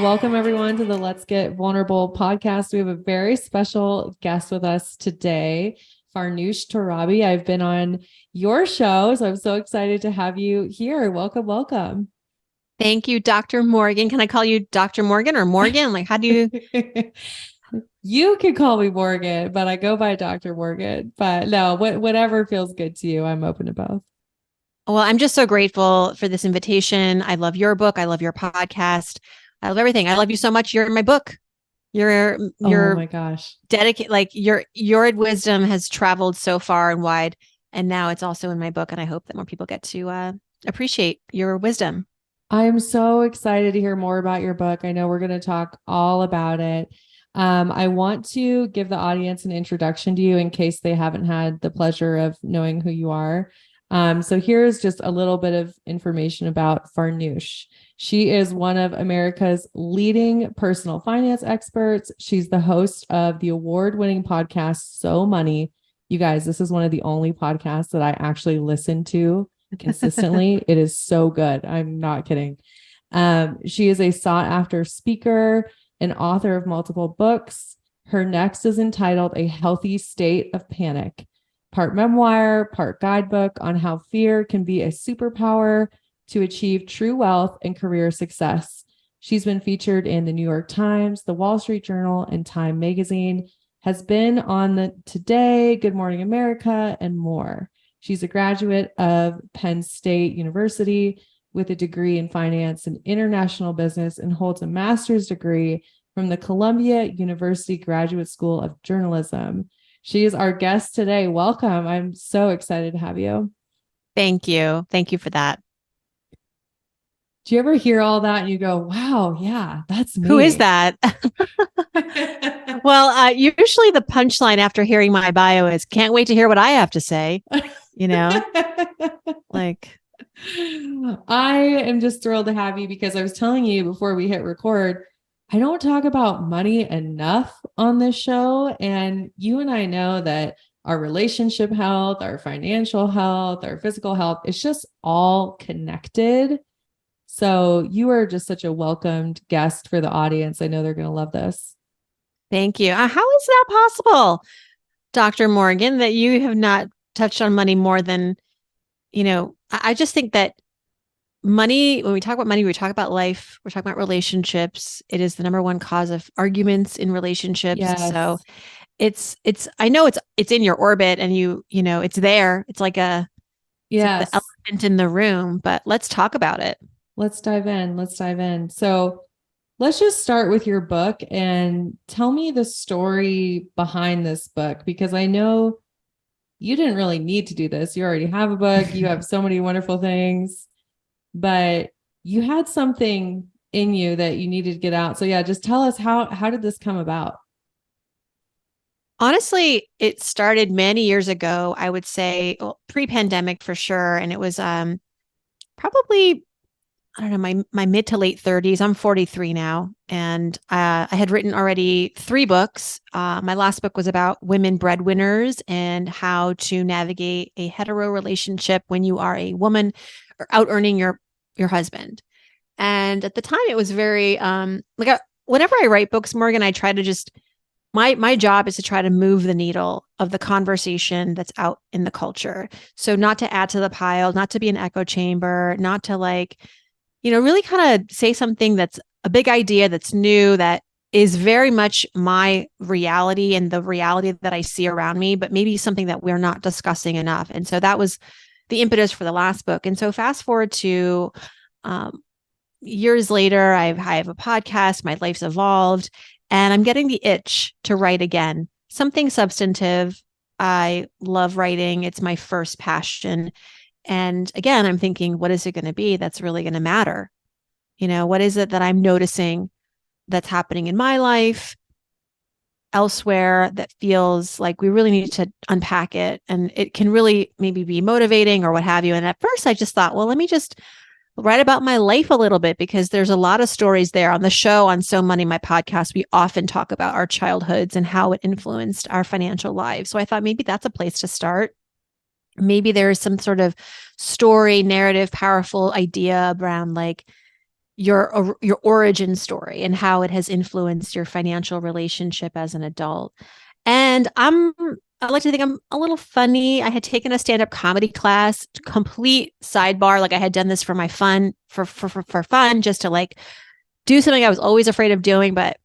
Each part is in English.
Welcome, everyone, to the Let's Get Vulnerable podcast. We have a very special guest with us today, Farnoosh Torabi. I've been on your show, so I'm so excited to have you here. Welcome, welcome. Thank you, Dr. Morgan. Can I call you Dr. Morgan or Morgan? Like, how do you? You can call me Morgan, but I go by Dr. Morgan. But no, whatever feels good to you, I'm open to both. Well, I'm just so grateful for this invitation. I love your book. I love your podcast. I love everything. I love you so much. You're in my book. You're Oh my gosh. Dedicated. Like your wisdom has traveled so far and wide, and now it's also in my book. And I hope that more people get to appreciate your wisdom. I'm so excited to hear more about your book. I know we're going to talk all about it. I want to give the audience an introduction to you in case they haven't had the pleasure of knowing who you are. So here's just a little bit of information about Farnoosh. She is one of America's leading personal finance experts. She's the host of the award-winning podcast, So Money. You guys, this is one of the only podcasts that I actually listen to consistently. It is so good. I'm not kidding. She is a sought-after speaker and author of multiple books. Her next is entitled A Healthy State of Panic, part memoir, part guidebook on how fear can be a superpower to achieve true wealth and career success. She's been featured in the New York Times, the Wall Street Journal, and Time Magazine, has been on the Today, Good Morning America, and more. She's a graduate of Penn State University with a degree in finance and international business and holds a master's degree from the Columbia University Graduate School of Journalism. She is our guest today. Welcome. I'm so excited to have you. Thank you. Thank you for that. Do you ever hear all that and you go, wow, yeah, that's me? Who is that? Well, usually the punchline after hearing my bio is, can't wait to hear what I have to say. Like, I am just thrilled to have you because I was telling you before we hit record, I don't talk about money enough on this show. And you and I know that our relationship health, our financial health, our physical health, it's just all connected. So you are just such a welcomed guest for the audience. I know they're going to love this. Thank you. How is that possible, Dr. Morgan, that you have not touched on money more than, I just think that money, when we talk about money, we talk about life, we're talking about relationships. It is the number one cause of arguments in relationships. Yes. So I know it's in your orbit and it's there. It's like the elephant in the room, but let's talk about it. Let's dive in. So let's just start with your book and tell me the story behind this book, because I know you didn't really need to do this. You already have a book. You have so many wonderful things, but you had something in you that you needed to get out. So yeah, just tell us how did this come about? Honestly, it started many years ago, I would say, pre-pandemic for sure. And it was probably, I don't know, my mid to late 30s. I'm 43 now. And I had written already 3 books. My last book was about women breadwinners and how to navigate a hetero relationship when you are a woman or out earning your husband. And at the time it was very, whenever I write books, Morgan, I try to just, my job is to try to move the needle of the conversation that's out in the culture. So not to add to the pile, not to be an echo chamber, not to really kind of say something that's a big idea that's new, that is very much my reality and the reality that I see around me, but maybe something that we're not discussing enough. And so that was the impetus for the last book. And so fast forward to years later, I have a podcast, my life's evolved, and I'm getting the itch to write again, something substantive. I love writing. It's my first passion. And again, I'm thinking, what is it going to be that's really going to matter? What is it that I'm noticing that's happening in my life, elsewhere, that feels like we really need to unpack it, and it can really maybe be motivating or what have you. And at first I just thought, well, let me just write about my life a little bit, because there's a lot of stories there. On the show, on So Money, my podcast, we often talk about our childhoods and how it influenced our financial lives. So I thought maybe that's a place to start. Maybe there's some sort of story, narrative, powerful idea around your origin story and how it has influenced your financial relationship as an adult. And I like to think I'm a little funny. I had taken a stand-up comedy class, complete sidebar. Like I had done this for my fun, for fun, just to like do something I was always afraid of doing, but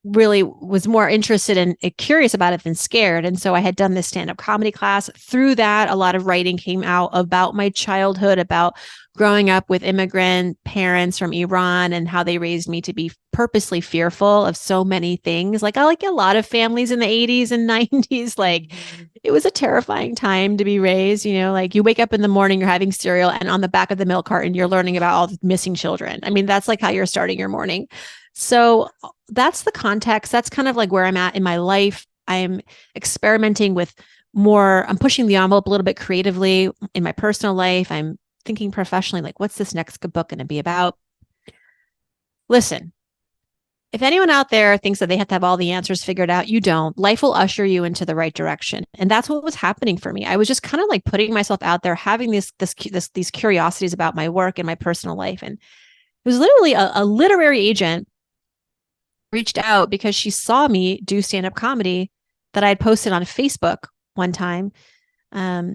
really was more interested in curious about it than scared. And so I had done this stand-up comedy class. Through that, a lot of writing came out about my childhood, about growing up with immigrant parents from Iran and how they raised me to be purposely fearful of so many things. Like I like a lot of families in the 80s and 90s, like it was a terrifying time to be raised, like you wake up in the morning, you're having cereal, and on the back of the milk carton, you're learning about all the missing children. I mean, that's like how you're starting your morning. So that's the context. That's kind of like where I'm at in my life. I'm experimenting with more, I'm pushing the envelope a little bit creatively in my personal life. I'm thinking professionally, like, what's this next book going to be about? Listen, if anyone out there thinks that they have to have all the answers figured out, you don't. Life will usher you into the right direction. And that's what was happening for me. I was just kind of like putting myself out there, having these curiosities about my work and my personal life. And it was literally a literary agent reached out because she saw me do stand-up comedy that I had posted on Facebook one time, my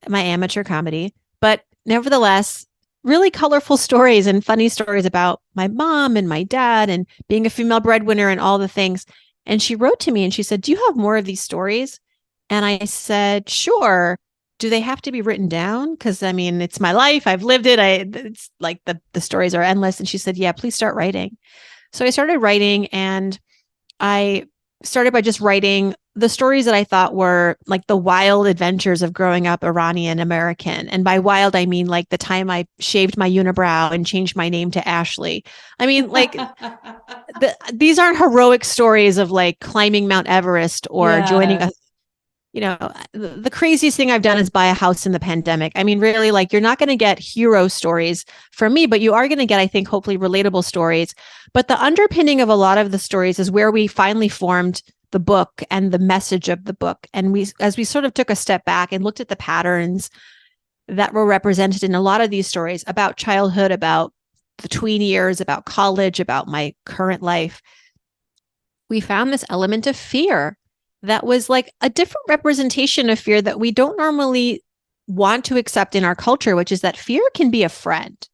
amateur comedy. But nevertheless, really colorful stories and funny stories about my mom and my dad and being a female breadwinner and all the things. And she wrote to me and she said, "Do you have more of these stories?" And I said, "Sure. Do they have to be written down? Because I mean, it's my life. I've lived it. It's like the stories are endless." And she said, "Yeah, please start writing." So I started writing, and I started by just writing the stories that I thought were like the wild adventures of growing up Iranian American. And by wild, I mean like the time I shaved my unibrow and changed my name to Ashley. I mean, like these aren't heroic stories of like climbing Mount Everest or joining a the craziest thing I've done is buy a house in the pandemic. I mean, really, like you're not going to get hero stories from me, but you are going to get, I think, hopefully relatable stories. But the underpinning of a lot of the stories is where we finally formed the book and the message of the book. And as we sort of took a step back and looked at the patterns that were represented in a lot of these stories about childhood, about the tween years, about college, about my current life, we found this element of fear that was like a different representation of fear that we don't normally want to accept in our culture, which is that fear can be a friend.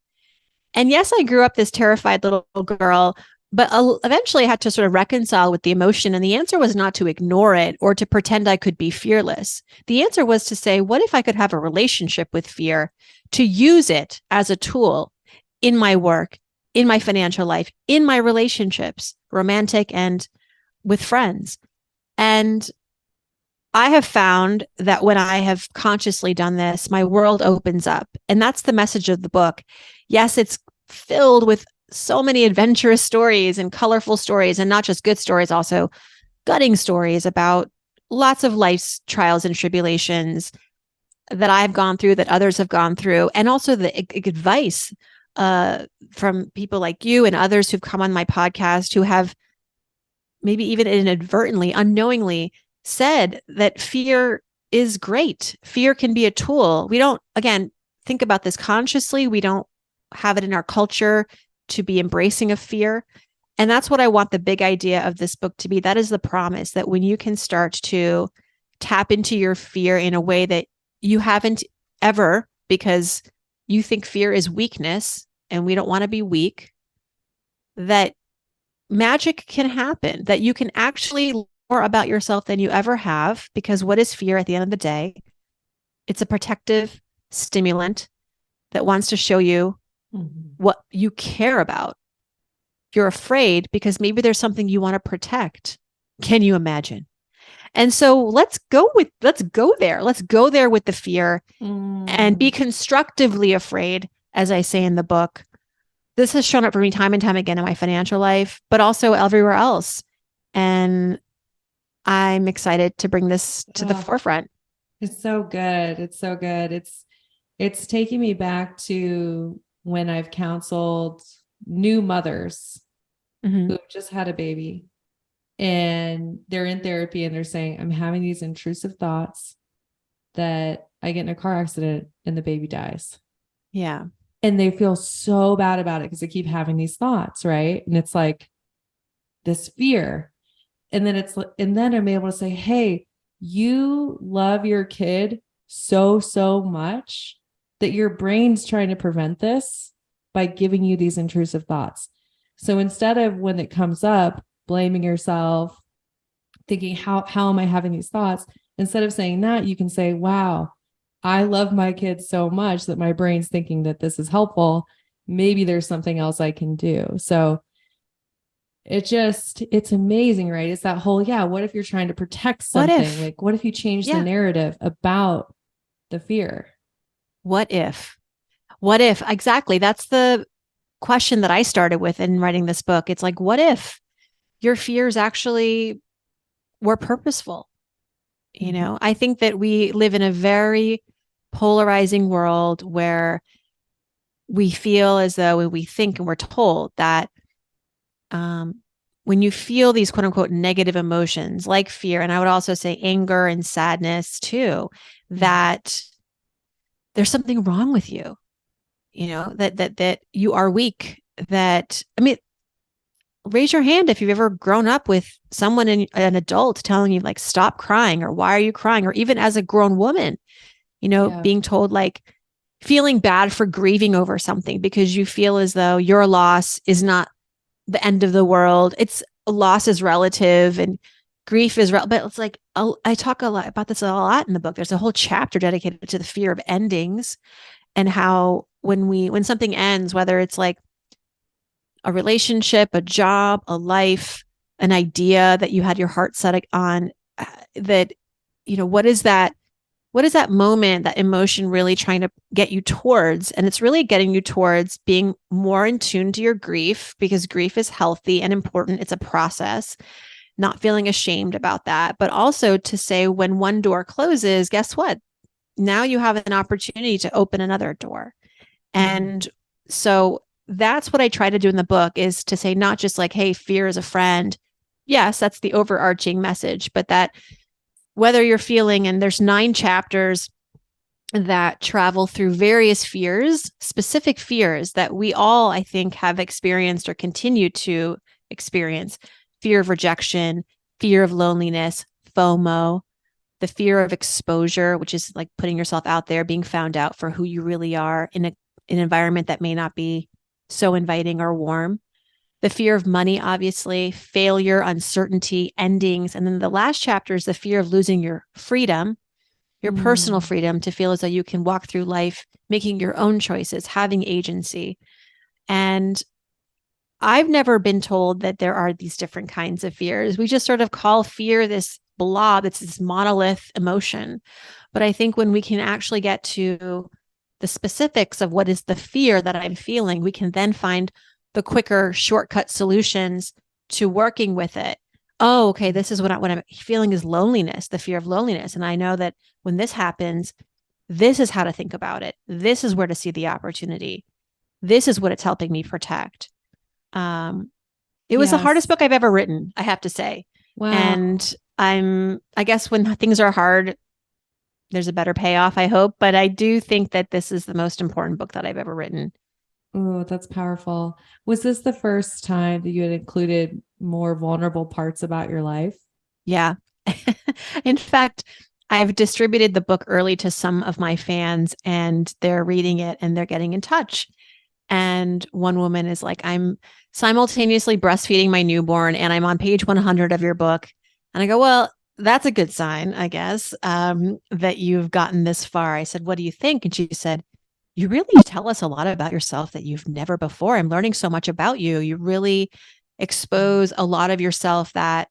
And yes, I grew up this terrified little girl, but eventually I had to sort of reconcile with the emotion. And the answer was not to ignore it or to pretend I could be fearless. The answer was to say, what if I could have a relationship with fear, to use it as a tool in my work, in my financial life, in my relationships, romantic and with friends. And I have found that when I have consciously done this, my world opens up. And that's the message of the book. Yes, it's filled with so many adventurous stories and colorful stories, and not just good stories, also gutting stories about lots of life's trials and tribulations that I've gone through, that others have gone through, and also the advice from people like you and others who've come on my podcast who have maybe even inadvertently, unknowingly said that fear is great. Fear can be a tool. We don't, again, think about this consciously. We don't have it in our culture to be embracing of fear. And that's what I want the big idea of this book to be. That is the promise, that when you can start to tap into your fear in a way that you haven't ever, because you think fear is weakness and we don't want to be weak, that magic can happen, that you can actually learn more about yourself than you ever have. Because what is fear at the end of the day? It's a protective stimulant that wants to show you what you care about. You're afraid because maybe there's something you want to protect. Can you imagine? And so let's go there. Let's go there with the fear and be constructively afraid, as I say in the book. This has shown up for me time and time again in my financial life, but also everywhere else. And I'm excited to bring this to the forefront. It's so good. It's so good. It's taking me back to when I've counseled new mothers who just had a baby, and they're in therapy and they're saying, I'm having these intrusive thoughts that I get in a car accident and the baby dies. Yeah. And they feel so bad about it because they keep having these thoughts, right? And it's like this fear. And then I'm able to say, hey, you love your kid so much that your brain's trying to prevent this by giving you these intrusive thoughts. So instead of when it comes up, blaming yourself, thinking, how am I having these thoughts? Instead of saying that, you can say, wow, I love my kids so much that my brain's thinking that this is helpful. Maybe there's something else I can do. So it's amazing, right? It's that whole, yeah, what if you're trying to protect What something? if? Like, what if you change the Yeah. narrative about the fear? What if? What if? Exactly. That's the question that I started with in writing this book. It's like, what if your fears actually were purposeful? You know, I think that we live in a very polarizing world where we feel as though when we think and we're told that when you feel these quote unquote negative emotions like fear, and I would also say anger and sadness too, that there's something wrong with you, you know, that you are weak. That, I mean, raise your hand if you've ever grown up with someone, an adult telling you like, stop crying, or why are you crying? Or even as a grown woman, you know, being told like, feeling bad for grieving over something because you feel as though your loss is not the end of the world. It's loss is relative and grief is but it's like, I talk a lot about this a lot in the book. There's a whole chapter dedicated to the fear of endings and how when something ends, whether it's like a relationship, a job, a life, an idea that you had your heart set on, that, you know, what is that moment, that emotion really trying to get you towards? And it's really getting you towards being more in tune to your grief, because grief is healthy and important. It's a process, not feeling ashamed about that, but also to say when one door closes, guess what? Now you have an opportunity to open another door. And so that's what I try to do in the book, is to say not just like, hey, fear is a friend. Yes, that's the overarching message, but that whether you're feeling, and there's 9 chapters that travel through various fears, specific fears that we all, I think, have experienced or continue to experience: fear of rejection, fear of loneliness, FOMO, the fear of exposure, which is like putting yourself out there, being found out for who you really are in an environment that may not be so inviting or warm. The fear of money, obviously, failure, uncertainty, endings. And then the last chapter is the fear of losing your freedom, your personal freedom, to feel as though you can walk through life making your own choices, having agency. And I've never been told that there are these different kinds of fears. We just sort of call fear this blob, it's this monolith emotion. But I think when we can actually get to the specifics of what is the fear that I'm feeling, we can then find the quicker shortcut solutions to working with it. Oh, okay, this is what I'm feeling is loneliness, the fear of loneliness. And I know that when this happens, this is how to think about it. This is where to see the opportunity. This is what it's helping me protect. It was the hardest book I've ever written, I have to say. Wow. And I guess when things are hard, there's a better payoff, I hope. But I do think that this is the most important book that I've ever written. Oh, that's powerful. Was this the first time that you had included more vulnerable parts about your life? Yeah. In fact, I've distributed the book early to some of my fans, and they're reading it and they're getting in touch. And one woman is like, I'm simultaneously breastfeeding my newborn and I'm on page 100 of your book. And I go, well, that's a good sign, I guess, that you've gotten this far. I said, what do you think? And she said, you really tell us a lot about yourself that you've never before. I'm learning so much about you. You really expose a lot of yourself that,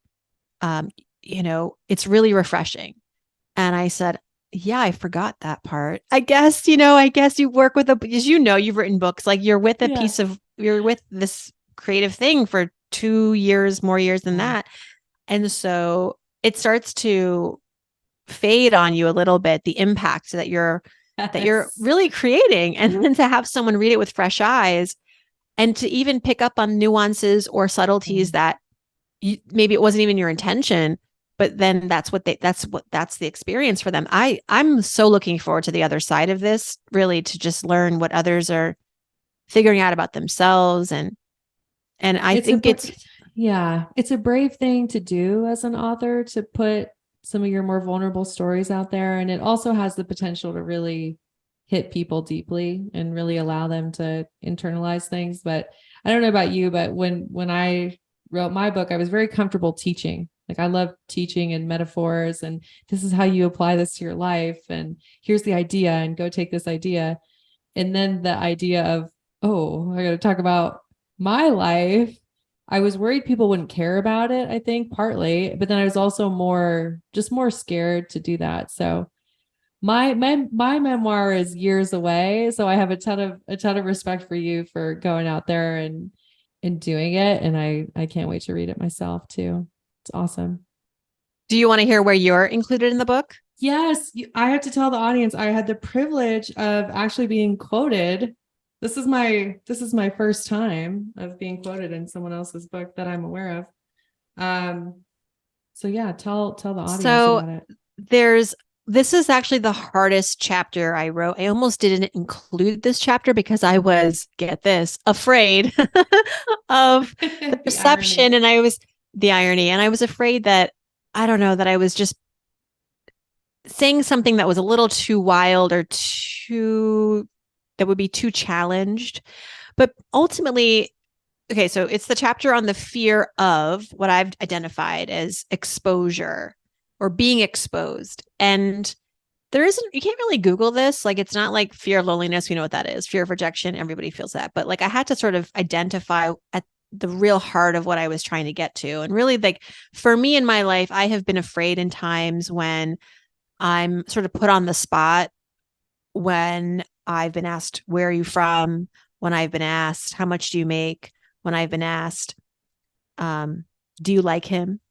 you know, it's really refreshing. And I said, yeah, I forgot that part. I guess, you know, I guess you work with as you know, you've written books, like you're with you're with this creative thing for 2 years, more years than that. And so it starts to fade on you a little bit, the impact that you're really creating. And then to have someone read it with fresh eyes and to even pick up on nuances or subtleties that maybe it wasn't even your intention, but then that's the experience for them. I'm so looking forward to the other side of this, really, to just learn what others are figuring out about themselves. And I think it's a brave thing to do as an author, to put some of your more vulnerable stories out there. And it also has the potential to really hit people deeply and really allow them to internalize things. But I don't know about you, but when I wrote my book, I was very comfortable teaching. Like, I love teaching and metaphors, and this is how you apply this to your life. And here's the idea, and go take this idea. And then the idea of, oh, I got to talk about my life. I was worried people wouldn't care about it, I think, partly, but then I was also more scared to do that. So my memoir is years away. So I have a ton of respect for you for going out there and doing it. And I can't wait to read it myself too. It's awesome. Do you want to hear where you're included in the book? Yes, I have to tell the audience I had the privilege of actually being quoted. This is my first time of being quoted in someone else's book that I'm aware of. So yeah, tell the audience about it. This is actually the hardest chapter I wrote. I almost didn't include this chapter because I was, get this, afraid of the perception. And the irony. And I was afraid that, I don't know, that I was just saying something that was a little too wild or that would be too challenged. But ultimately, okay, so it's the chapter on the fear of what I've identified as exposure or being exposed. And you can't really Google this. Like, it's not like fear of loneliness. We know what that is. Fear of rejection. Everybody feels that. But like, I had to sort of identify at the real heart of what I was trying to get to. And really, like, for me in my life, I have been afraid in times when I'm sort of put on the spot, when I've been asked, where are you from? When I've been asked, how much do you make? When I've been asked, do you like him?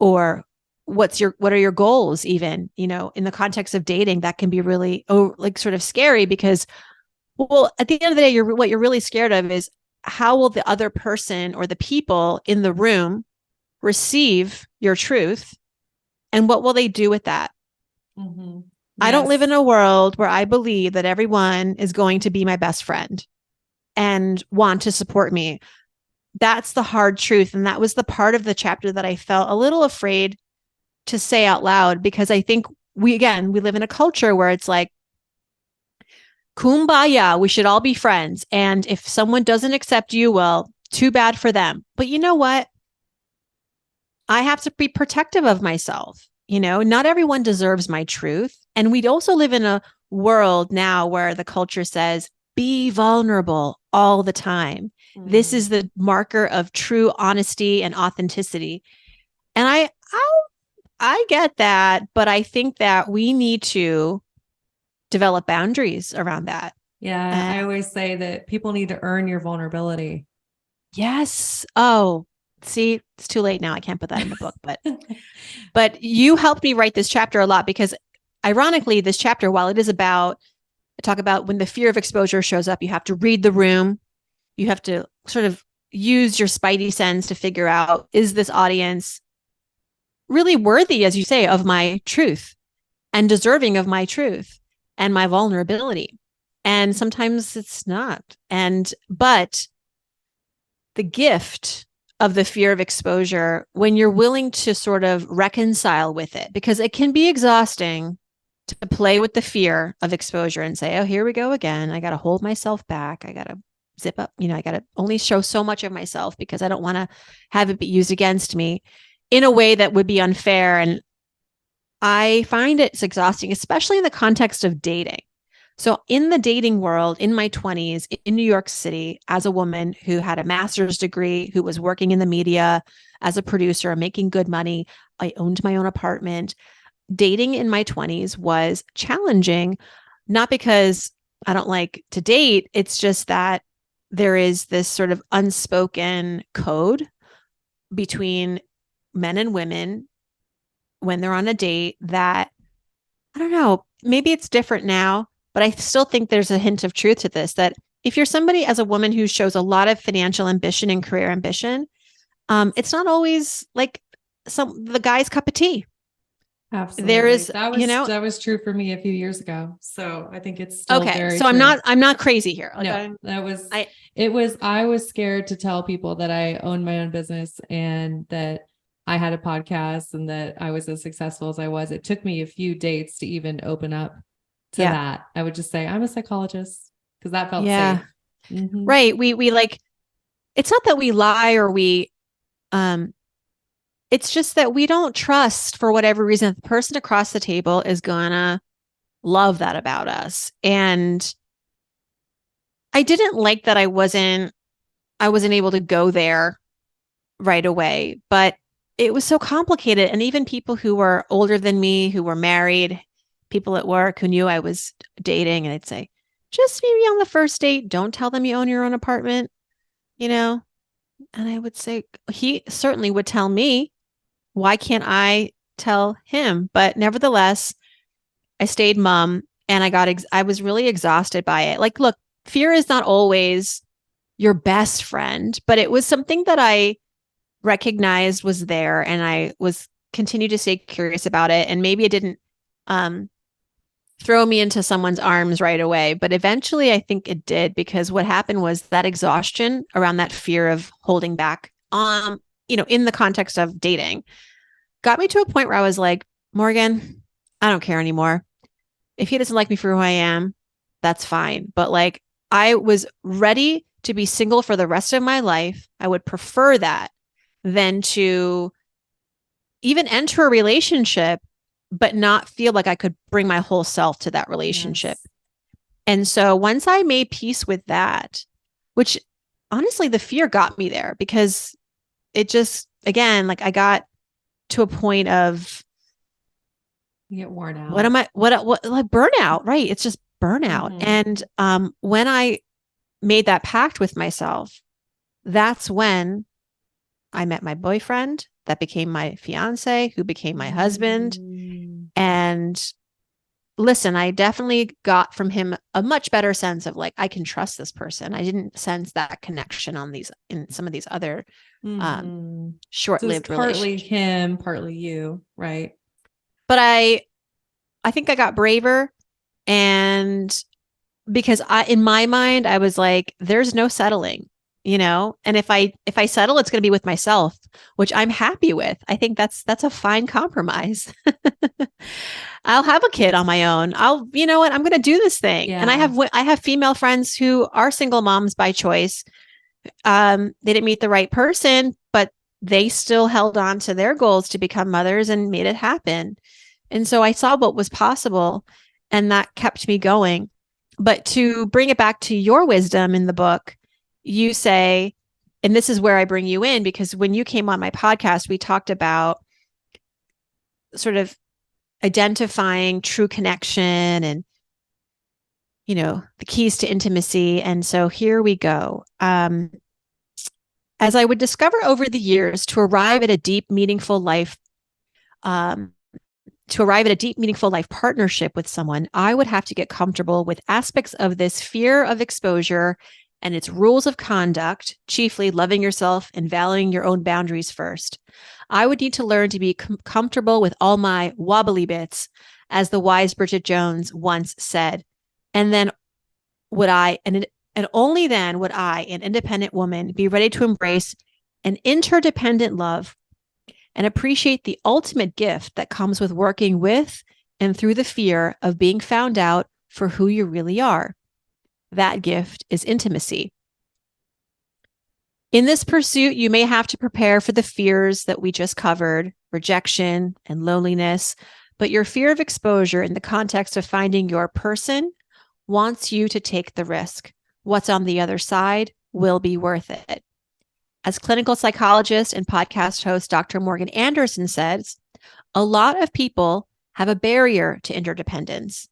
Or what are your goals? Even, in the context of dating, that can be really, sort of scary because, well, at the end of the day, what you're really scared of is, how will the other person or the people in the room receive your truth? And what will they do with that? Mm-hmm. Yes. I don't live in a world where I believe that everyone is going to be my best friend and want to support me. That's the hard truth. And that was the part of the chapter that I felt a little afraid to say out loud, because I think we live in a culture where it's like, kumbaya, we should all be friends. And if someone doesn't accept you, well, too bad for them. But you know what? I have to be protective of myself. Not everyone deserves my truth. And we also live in a world now where the culture says, be vulnerable all the time. Mm. This is the marker of true honesty and authenticity. And I get that, but I think that we need to develop boundaries around that. Yeah. I always say that people need to earn your vulnerability. Yes. Oh, see, it's too late now. I can't put that in the book, but you helped me write this chapter a lot, because ironically, this chapter, while it is I talk about when the fear of exposure shows up, you have to read the room. You have to sort of use your spidey sense to figure out, is this audience really worthy, as you say, of my truth and deserving of my truth and my vulnerability? And sometimes it's not. But the gift of the fear of exposure, when you're willing to sort of reconcile with it, because it can be exhausting to play with the fear of exposure and say, oh, here we go again. I got to hold myself back. I got to zip up. I got to only show so much of myself because I don't want to have it be used against me in a way that would be unfair. And I find it's exhausting, especially in the context of dating. So in the dating world, in my 20s, in New York City, as a woman who had a master's degree, who was working in the media as a producer, making good money, I owned my own apartment. Dating in my 20s was challenging, not because I don't like to date. It's just that there is this sort of unspoken code between men and women when they're on a date that, I don't know, maybe it's different now, but I still think there's a hint of truth to this, that if you're somebody as a woman who shows a lot of financial ambition and career ambition, it's not always like the guy's cup of tea. Absolutely. There is, That was true for me a few years ago. So I think it's still okay. very So true. I'm not crazy here. Like No, that was, I, I was scared to tell people that I owned my own business and that I had a podcast and that I was as successful as I was. It took me a few dates to even open up to yeah, that. I would just say I'm a psychologist because that felt yeah, safe. Mm-hmm. right. We like, it's not that we lie or um, it's just that we don't trust for whatever reason the person across the table is gonna love that about us. And I didn't like that I wasn't able to go there right away, but it was so complicated. And even people who were older than me, who were married, people at work who knew I was dating, and I'd say, just maybe on the first date, don't tell them you own your own apartment, you know? And I would say, he certainly would tell me, why can't I tell him? But nevertheless, I stayed mum and I was really exhausted by it. Like, look, fear is not always your best friend, but it was something that I recognized was there, and I was continued to stay curious about it. And maybe it didn't um, throw me into someone's arms right away, but eventually I think it did, because what happened was that exhaustion around that fear of holding back, in the context of dating, got me to a point where I was like, Morgan, I don't care anymore. If he doesn't like me for who I am, that's fine. But like, I was ready to be single for the rest of my life. I would prefer that than to even enter a relationship, but not feel like I could bring my whole self to that relationship. Yes. And so once I made peace with that, which honestly, the fear got me there, because it just, again, like I got to a point of, You get worn what out. am I, what, like burnout, right? It's just burnout. Mm-hmm. And when I made that pact with myself, that's when I met my boyfriend that became my fiance, who became my husband. Mm-hmm. And listen, I definitely got from him a much better sense of like, I can trust this person. I didn't sense that connection in some of these other Mm-hmm. So it's short-lived partly relationships. him, partly you, right? But I think I got braver, and because in my mind, I was like, there's no settling, and if I settle, it's going to be with myself, which I'm happy with. I think that's a fine compromise. I'll have a kid on my own. You know what, I'm going to do this thing. And Yeah. I have female friends who are single moms by choice. They didn't meet the right person, but they still held on to their goals to become mothers and made it happen. And so I saw what was possible, and that kept me going. But to bring it back to your wisdom in the book, you say, and this is where I bring you in, because when you came on my podcast, we talked about sort of identifying true connection and, the keys to intimacy. And so here we go. As I would discover over the years, um, to arrive at a deep, meaningful life partnership with someone, I would have to get comfortable with aspects of this fear of exposure and its rules of conduct, chiefly loving yourself and valuing your own boundaries first. I would need to learn to be comfortable with all my wobbly bits, as the wise Bridget Jones once said. And then and only then would I, an independent woman, be ready to embrace an interdependent love and appreciate the ultimate gift that comes with working with and through the fear of being found out for who you really are. That gift is intimacy. In this pursuit, you may have to prepare for the fears that we just covered, rejection and loneliness, but your fear of exposure in the context of finding your person wants you to take the risk. What's on the other side will be worth it. As clinical psychologist and podcast host Dr. Morgan Anderson says, a lot of people have a barrier to interdependence.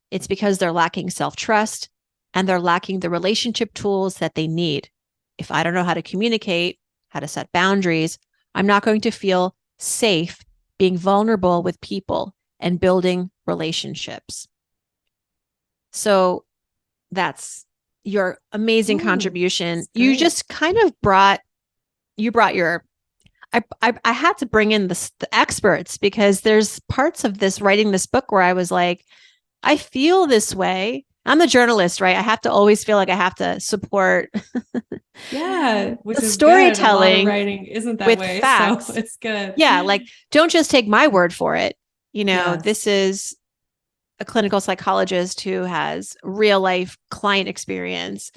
It's because they're lacking self-trust and they're lacking the relationship tools that they need. If I don't know how to communicate, how to set boundaries, I'm not going to feel safe being vulnerable with people and building relationships. So that's your amazing contribution. You just kind of brought your, I had to bring in the experts, because there's parts of this writing this book where I was like, I feel this way. I'm the journalist, right? I have to always feel like I have to support Yeah, which the is good. A lot of storytelling writing isn't that with way, so facts. it's good. Yeah, like don't just take my word for it. This Yes. is a clinical psychologist who has real life client experience.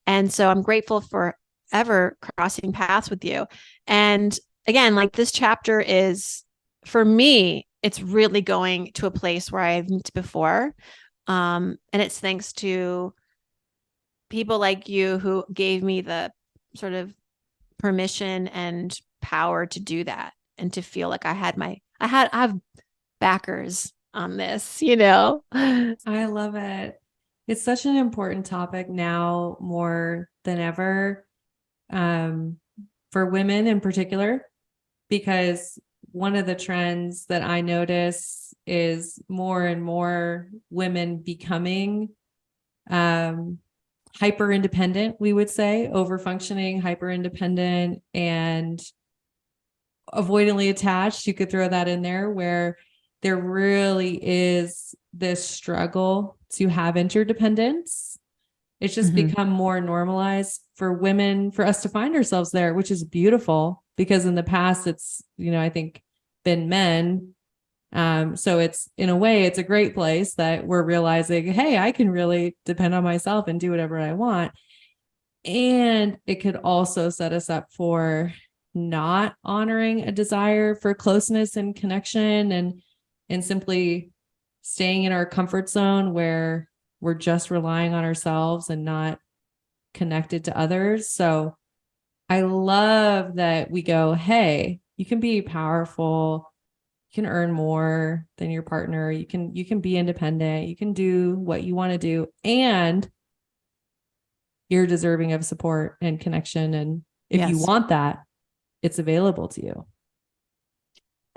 And so I'm grateful for ever crossing paths with you. And again, like this chapter is, for me, it's really going to a place where I've been before. And it's thanks to people like you who gave me the sort of permission and power to do that, and to feel like I have backers on this, I love it. It's such an important topic now more than ever, um, for women in particular, because one of the trends that I notice is more and more women becoming hyper independent, we would say, over functioning, hyper independent, and avoidantly attached. You could throw that in there, where there really is this struggle to have interdependence. It's just become more normalized for women, for us to find ourselves there, which is beautiful, because in the past it's, I think been men. So it's, in a way, it's a great place that we're realizing, hey, I can really depend on myself and do whatever I want. And it could also set us up for not honoring a desire for closeness and connection, and simply staying in our comfort zone where we're just relying on ourselves and not connected to others. So I love that we go, hey, you can be powerful, you can earn more than your partner, you can be independent, you can do what you want to do, and you're deserving of support and connection. And if you want that, it's available to you.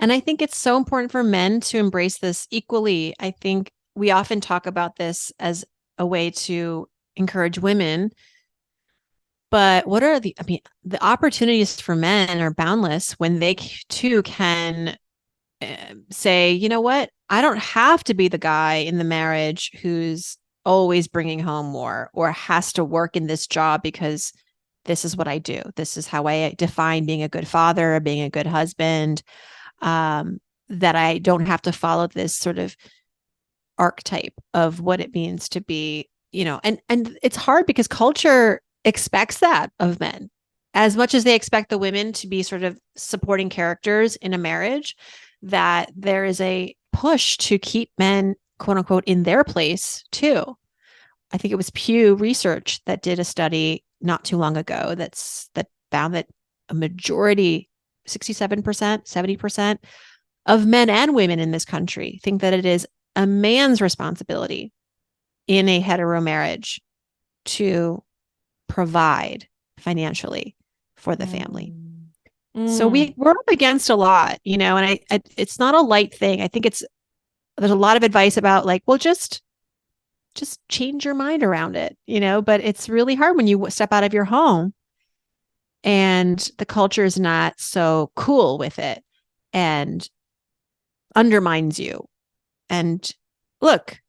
And I think it's so important for men to embrace this equally. I think we often talk about this as a way to encourage women. But the opportunities for men are boundless when they too can say, you know what? I don't have to be the guy in the marriage who's always bringing home more, or has to work in this job because this is what I do. This is how I define being a good father, being a good husband. That I don't have to follow this sort of archetype of what it means to be, and it's hard because culture expects that of men as much as they expect the women to be sort of supporting characters in a marriage, that there is a push to keep men, quote unquote, in their place too. I think it was Pew Research that did a study not too long ago that found that a majority, 67%, 70% of men and women in this country think that it is a man's responsibility in a hetero marriage to provide financially for the family. So we're up against a lot, and I it's not a light thing. I think there's a lot of advice about like, well, just change your mind around it, but it's really hard when you step out of your home and the culture is not so cool with it and undermines you. And look,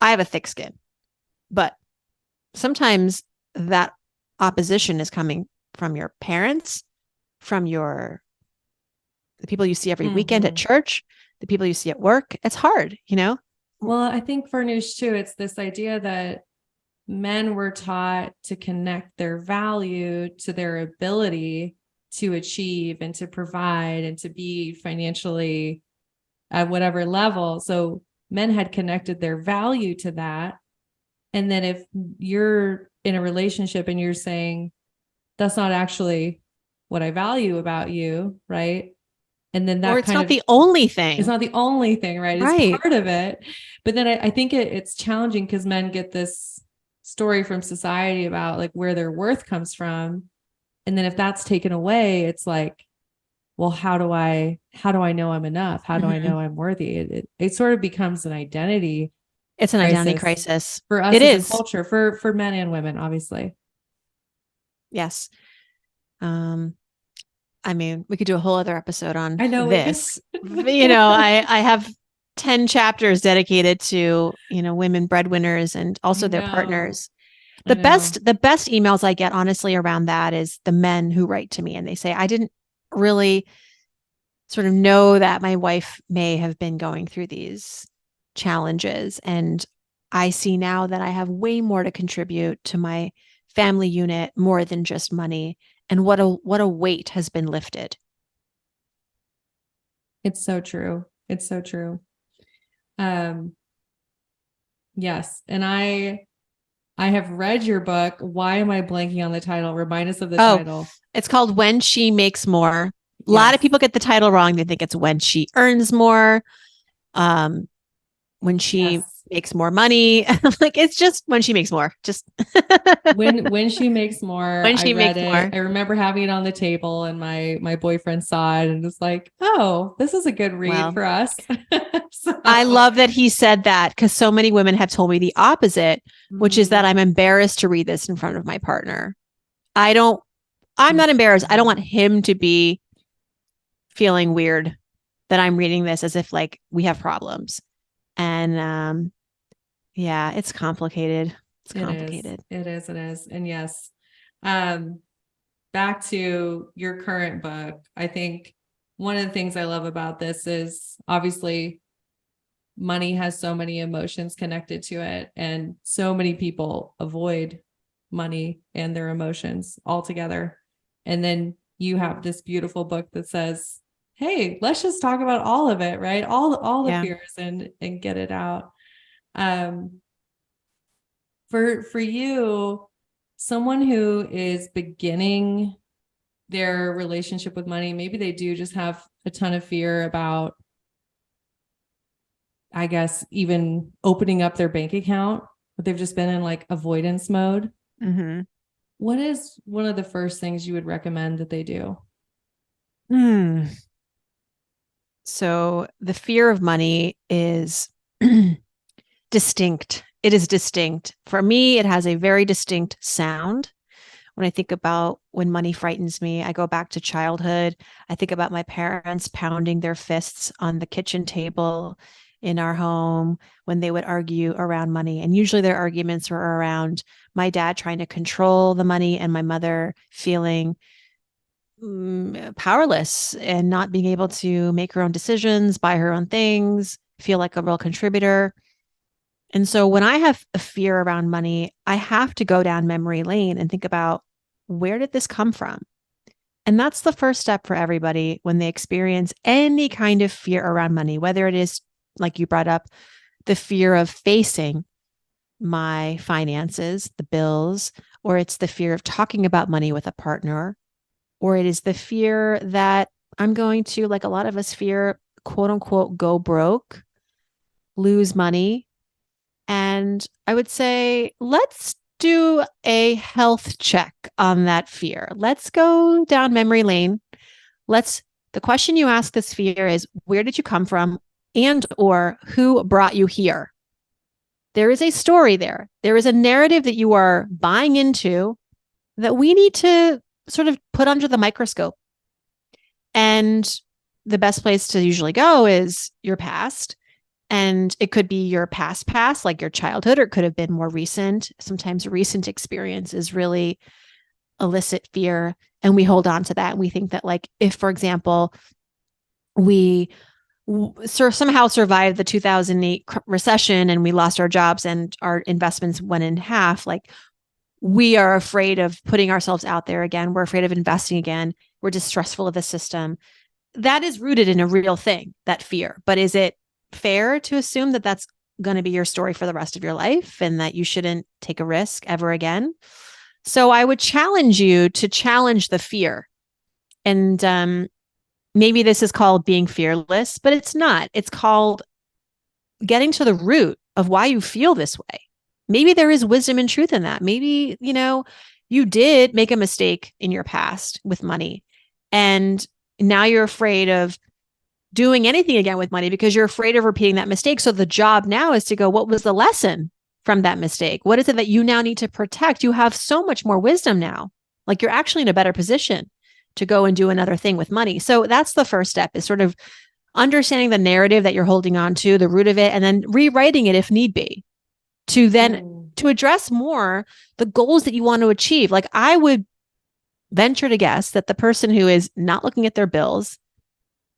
I have a thick skin, but sometimes that opposition is coming from your parents, from the people you see every weekend at church, the people you see at work. It's hard, Well, I think Farnoosh too, it's this idea that men were taught to connect their value to their ability to achieve and to provide and to be financially at whatever level. So men had connected their value to that. And then if you're in a relationship and you're saying, that's not actually what I value about you, right? And then that or it's not the only thing. It's not the only thing, right? It's part of it. But then I think it's challenging because men get this story from society about like where their worth comes from. And then if that's taken away, it's like, well, how do I know I'm enough? How do I know I'm worthy? It sort of becomes an identity. It's an identity crisis for us as a culture, for men and women, obviously. Yes. I mean, we could do a whole other episode on I know we could. this. I have 10 chapters dedicated to, women breadwinners and I also their know. partners. I know. The best emails I get honestly around that is the men who write to me and they say, I didn't really sort of know that my wife may have been going through these challenges. And I see now that I have way more to contribute to my family unit, more than just money. And what a weight has been lifted. It's so true. It's so true. Yes. And I have read your book. Why am I blanking on the title? Remind us of the title. It's called When She Makes More. A Yes. lot of people get the title wrong. They think it's When She Earns More. When she makes more money. Like, it's just when she makes more. Just when she makes more. When she I read makes it. more. I remember having it on the table and my boyfriend saw it and was like, oh, this is a good read for us. So. I love that he said that, because so many women have told me the opposite, which is that I'm embarrassed to read this in front of my partner. I'm not embarrassed. I don't want him to be feeling weird that I'm reading this as if like we have problems. And yeah, it's complicated. It's complicated. It is. And yes, back to your current book. I think one of the things I love about this is obviously money has so many emotions connected to it, and so many people avoid money and their emotions altogether. And then you have this beautiful book that says, hey, let's just talk about all of it, right? All the fears and get it out. For you, someone who is beginning their relationship with money, maybe they do just have a ton of fear about, I guess, even opening up their bank account, but they've just been in like avoidance mode. Mm-hmm. What is one of the first things you would recommend that they do? So the fear of money is distinct. It is distinct. For me, it has a very distinct sound. When I think about when money frightens me, I go back to childhood. I think about my parents pounding their fists on the kitchen table in our home when they would argue around money. And usually their arguments were around my dad trying to control the money and my mother feeling powerless and not being able to make her own decisions, buy her own things, feel like a real contributor. And so when I have a fear around money, I have to go down memory lane and think about, where did this come from? And that's the first step for everybody when they experience any kind of fear around money, whether it is, like you brought up, the fear of facing my finances, the bills, or it's the fear of talking about money with a partner, or it is the fear that I'm going to, like a lot of us fear, quote unquote, go broke, lose money. And I would say, let's do a health check on that fear. Let's go down memory lane. The question you ask this fear is, where did you come from? And or who brought you here? There is a story there. There is a narrative that you are buying into that we need to sort of put under the microscope. And the best place to usually go is your past. And it could be your past, like your childhood, or it could have been more recent. Sometimes recent experiences really elicit fear, and we hold on to that. And we think that, like, if, for example, we somehow survived the 2008 recession and we lost our jobs and our investments went in half, like, we are afraid of putting ourselves out there again. We're afraid of investing again. We're distrustful of the system. That is rooted in a real thing, that fear. But is it fair to assume that that's going to be your story for the rest of your life and that you shouldn't take a risk ever again? So I would challenge you to challenge the fear. And maybe this is called being fearless, but it's not. It's called getting to the root of why you feel this way. Maybe there is wisdom and truth in that. Maybe, you did make a mistake in your past with money, and now you're afraid of doing anything again with money because you're afraid of repeating that mistake. So the job now is to go, what was the lesson from that mistake? What is it that you now need to protect? You have so much more wisdom now. Like, you're actually in a better position to go and do another thing with money. So that's the first step, is sort of understanding the narrative that you're holding on to, the root of it, and then rewriting it if need be, to then to address more the goals that you want to achieve. Like, I would venture to guess that the person who is not looking at their bills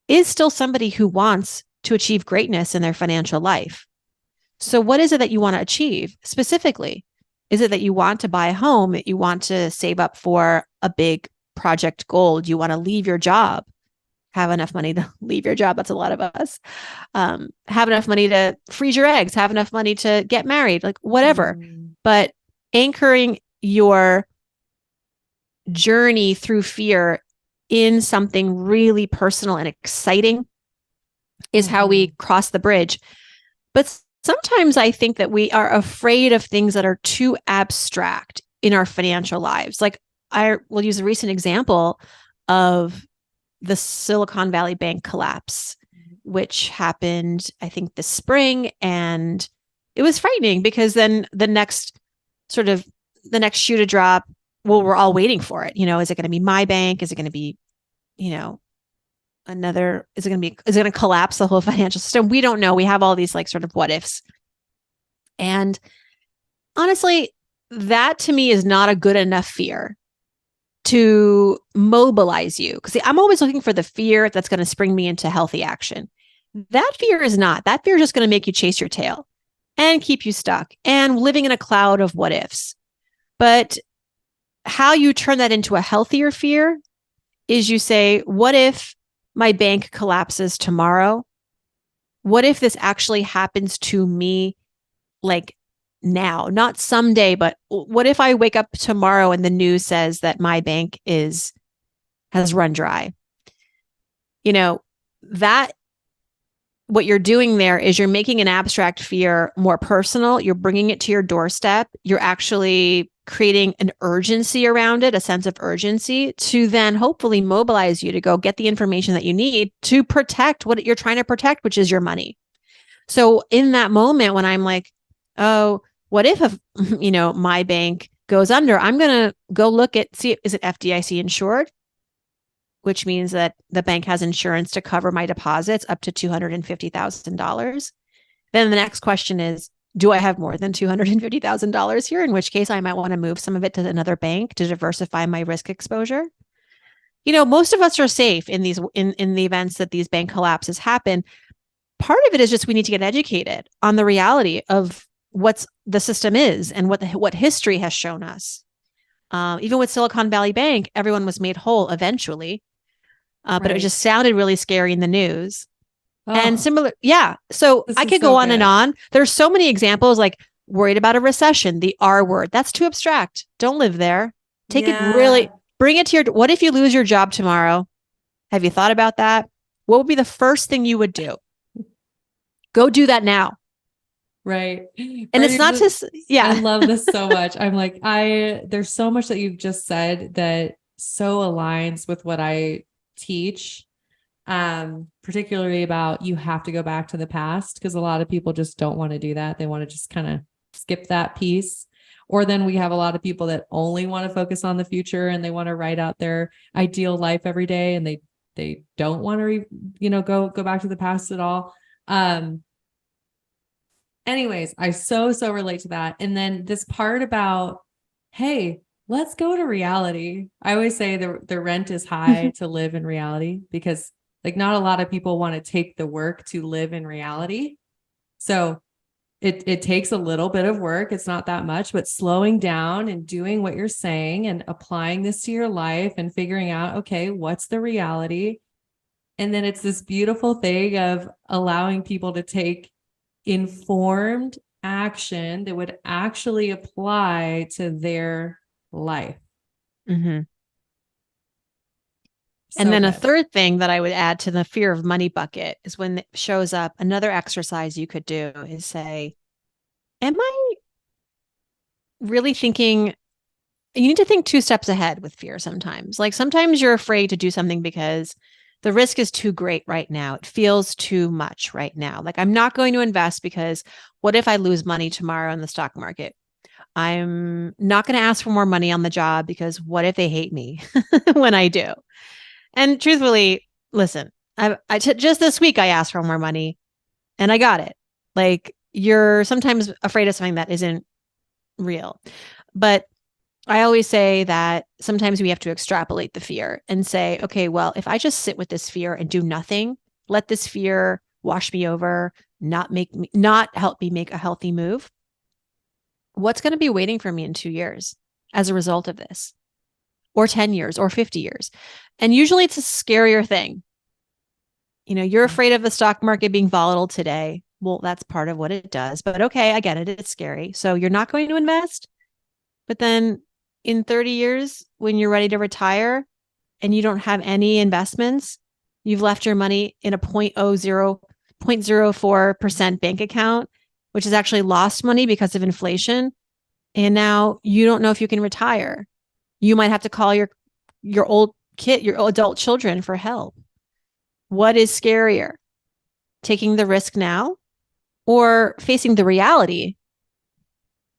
is still somebody who wants to achieve greatness in their financial life. So what is it that you want to achieve specifically? Is it that you want to buy a home, that you want to save up for a big project goal? Do you want to leave your job? Have enough money to leave your job? That's a lot of us. Have enough money to freeze your eggs, have enough money to get married, like whatever. But anchoring your journey through fear in something really personal and exciting is how we cross the bridge. But sometimes I think that we are afraid of things that are too abstract in our financial lives. Like, I will use a recent example of the Silicon Valley Bank collapse, which happened, I think, this spring. And it was frightening because then the next shoe to drop, well, we're all waiting for it. Is it going to be my bank? Is it going to be, is it going to collapse the whole financial system? We don't know. We have all these sort of what ifs. And honestly, that to me is not a good enough fear to mobilize you. Because I'm always looking for the fear that's going to spring me into healthy action. That fear is not. That fear is just going to make you chase your tail and keep you stuck and living in a cloud of what ifs. But how you turn that into a healthier fear is you say, what if my bank collapses tomorrow? What if this actually happens to me now, not someday, but what if I wake up tomorrow and the news says that my bank has run dry? That what you're doing there is you're making an abstract fear more personal. You're bringing it to your doorstep. You're actually creating an urgency around it, a sense of urgency to then hopefully mobilize you to go get the information that you need to protect what you're trying to protect, which is your money. So in that moment when I'm like, oh, what if my bank goes under? I'm going to go see, is it FDIC insured? Which means that the bank has insurance to cover my deposits up to $250,000. Then the next question is, do I have more than $250,000 here? In which case I might want to move some of it to another bank to diversify my risk exposure. Most of us are safe in the events that these bank collapses happen. Part of it is just we need to get educated on the reality of what the system is and what history has shown us. Even with Silicon Valley Bank, everyone was made whole eventually, but it just sounded really scary in the news. And similar, yeah. So I could go on and on. There's so many examples, like worried about a recession, the R word. That's too abstract. Don't live there. Take it really, bring it to what if you lose your job tomorrow? Have you thought about that? What would be the first thing you would do? Go do that now. Right. And it's not just, I love this so much. I'm like, there's so much that you've just said that so aligns with what I teach. Particularly about you have to go back to the past, because a lot of people just don't want to do that. They want to just kind of skip that piece. Or then we have a lot of people that only want to focus on the future and they want to write out their ideal life every day. And they don't want to, go back to the past at all. Anyways, I so relate to that. And then this part about, hey, let's go to reality. I always say the rent is high to live in reality, because not a lot of people want to take the work to live in reality. So it takes a little bit of work. It's not that much, but slowing down and doing what you're saying and applying this to your life and figuring out, okay, what's the reality? And then it's this beautiful thing of allowing people to take informed action that would actually apply to their life. Mm-hmm. And then a third thing that I would add to the fear of money bucket is when it shows up, another exercise you could do is say, am I really thinking? You need to think 2 steps ahead with fear sometimes. Sometimes you're afraid to do something because the risk is too great right now. It feels too much right now. I'm not going to invest because what if I lose money tomorrow in the stock market? I'm not going to ask for more money on the job because what if they hate me when I do? And truthfully, listen, just this week I asked for more money and I got it. Like, you're sometimes afraid of something that isn't real. But I always say that sometimes we have to extrapolate the fear and say, okay, well, if I just sit with this fear and do nothing, let this fear wash me over, not help me make a healthy move, what's going to be waiting for me in 2 years as a result of this, or 10 years or 50 years? And usually it's a scarier thing. You're afraid of the stock market being volatile today. Well, that's part of what it does, but okay, I get it. It's scary. So you're not going to invest, but then in 30 years, when you're ready to retire and you don't have any investments, you've left your money in a 0.04% bank account, which is actually lost money because of inflation. And now you don't know if you can retire. You might have to call your adult children for help. What is scarier? Taking the risk now or facing the reality,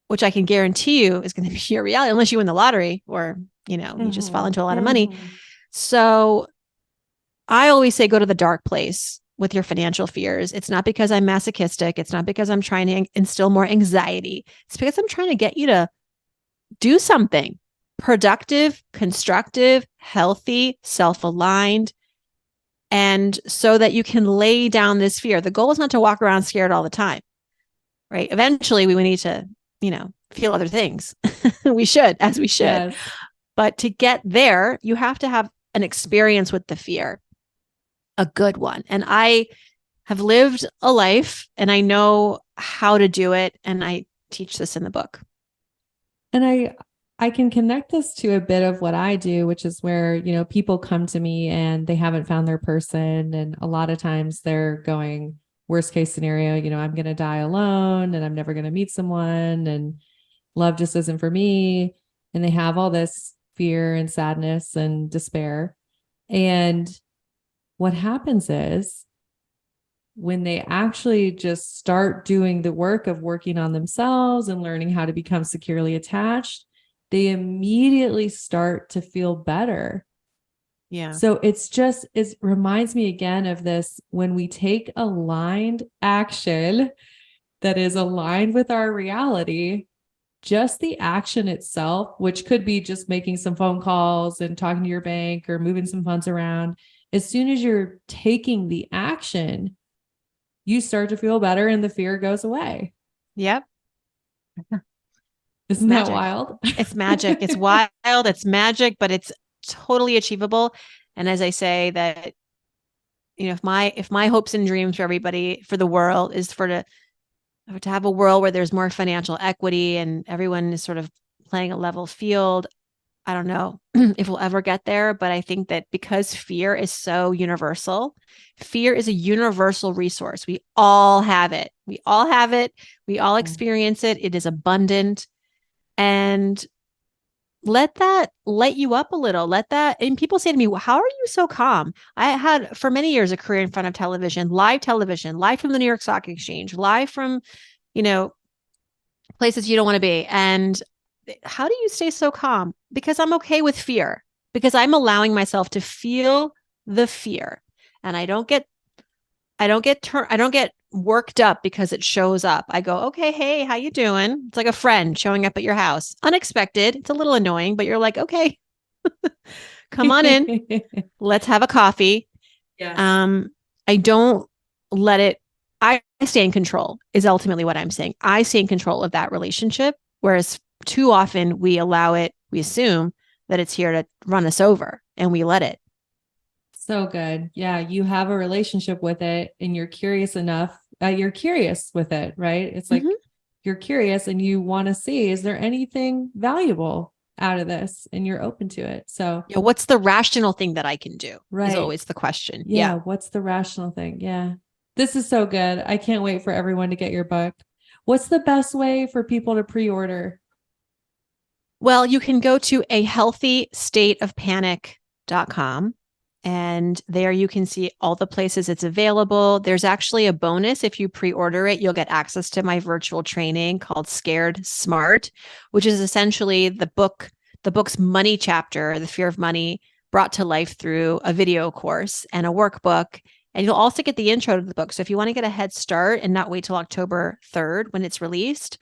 which I can guarantee you is going to be your reality, unless you win the lottery or, you just fall into a lot of money. So I always say, go to the dark place with your financial fears. It's not because I'm masochistic. It's not because I'm trying to instill more anxiety. It's because I'm trying to get you to do something productive, constructive, healthy, self-aligned, and so that you can lay down this fear. The goal is not to walk around scared all the time, right? Eventually we need to, feel other things. we should. Yes. But to get there, you have to have an experience with the fear, a good one. And I have lived a life and I know how to do it. And I teach this in the book. And I can connect this to a bit of what I do, which is where, people come to me and they haven't found their person. And a lot of times they're going, worst case scenario, I'm going to die alone and I'm never going to meet someone and love just isn't for me. And they have all this fear and sadness and despair. And what happens is when they actually just start doing the work of working on themselves and learning how to become securely attached, they immediately start to feel better. Yeah. So it reminds me again of this, when we take aligned action that is aligned with our reality, just the action itself, which could be just making some phone calls and talking to your bank or moving some funds around. As soon as you're taking the action, you start to feel better and the fear goes away. Yep. Isn't that wild? It's magic. It's wild. It's magic, but it's totally achievable. And as I say that, if my hopes and dreams for everybody, for the world, is to have a world where there's more financial equity and everyone is sort of playing a level field. I don't know if we'll ever get there, but I think that because fear is so universal, fear is a universal resource. We all have it. We all experience it. It is abundant. And let that light you up a little. And people say to me, well, how are you so calm? I had for many years a career in front of television, live from the New York Stock Exchange, live from, places you don't want to be. And how do you stay so calm? Because I'm okay with fear, because I'm allowing myself to feel the fear. And I don't get worked up because it shows up. I go, okay, hey, how you doing? It's like a friend showing up at your house. Unexpected. It's a little annoying, but you're like, okay, come on in. Let's have a coffee. Yeah. I don't let it, I stay in control is ultimately what I'm saying. I stay in control of that relationship. Whereas too often we assume that it's here to run us over and we let it. So good. Yeah. You have a relationship with it and you're curious enough. You're curious with it, right? It's like you're curious and you want to see, is there anything valuable out of this? And you're open to it. So yeah, what's the rational thing that I can do? Right. Is always the question. Yeah. What's the rational thing? Yeah. This is so good. I can't wait for everyone to get your book. What's the best way for people to pre-order? Well, you can go to ahealthystateofpanic.com. And there you can see all the places it's available. There's actually a bonus. If you pre-order it, you'll get access to my virtual training called Scared Smart, which is essentially the book's money chapter, the fear of money, brought to life through a video course and a workbook. And you'll also get the intro to the book. So if you want to get a head start and not wait till October 3rd when it's released,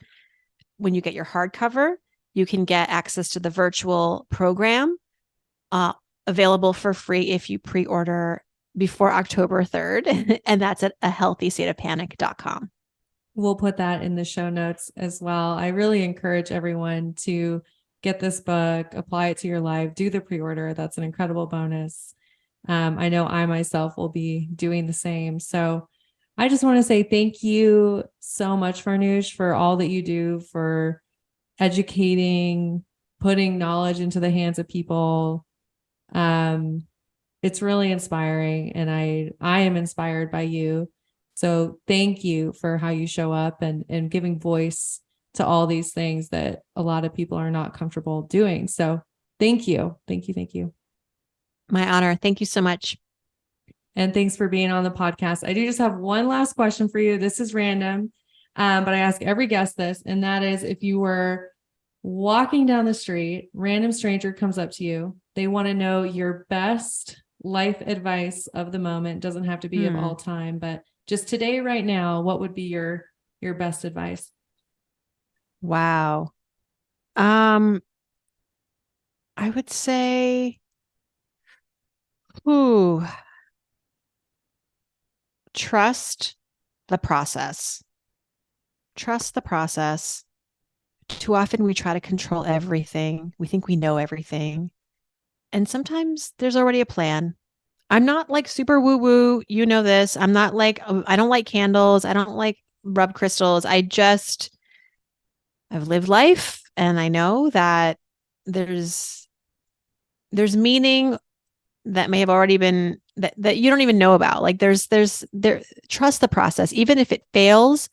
when you get your hardcover, you can get access to the virtual program, available for free if you pre-order before October 3rd. And that's at ahealthystateofpanic.com. We'll put that in the show notes as well. I really encourage everyone to get this book, apply it to your life, do the pre-order. That's an incredible bonus. I know I myself will be doing the same. So I just want to say thank you so much, Farnoosh, for all that you do for educating, putting knowledge into the hands of people. It's really inspiring, and I am inspired by you. So thank you for how you show up and giving voice to all these things that a lot of people are not comfortable doing. So thank you. Thank you. Thank you. My honor. Thank you so much. And thanks for being on the podcast. I do just have one last question for you. This is random, but I ask every guest this, and that is, if you were walking down the street, random stranger comes up to you, they want to know your best life advice of the moment. Doesn't have to be of all time, but just today, right now, what would be your best advice? Wow. I would say, trust the process. Trust the process. Too often we try to control everything. We think we know everything. And sometimes there's already a plan. I'm not like super woo woo. You know this. I'm not like, I don't like candles. I don't like rub crystals. I've lived life, and I know that there's meaning that may have already been that you don't even know about. Like there, trust the process. Even if it fails,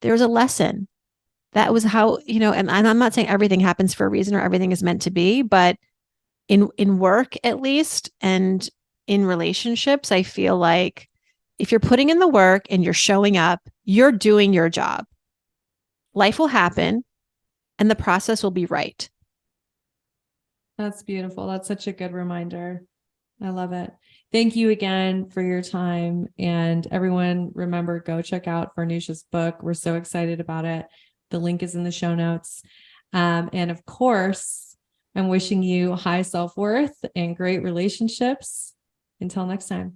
there's a lesson. That was how, and I'm not saying everything happens for a reason or everything is meant to be, but in work at least, and in relationships, I feel like if you're putting in the work and you're showing up, you're doing your job. Life will happen and the process will be right. That's beautiful. That's such a good reminder. I love it. Thank you again for your time. And everyone, remember, go check out Farnoosh's book. We're so excited about it. The link is in the show notes. And of course, I'm wishing you high self-worth and great relationships. Until next time.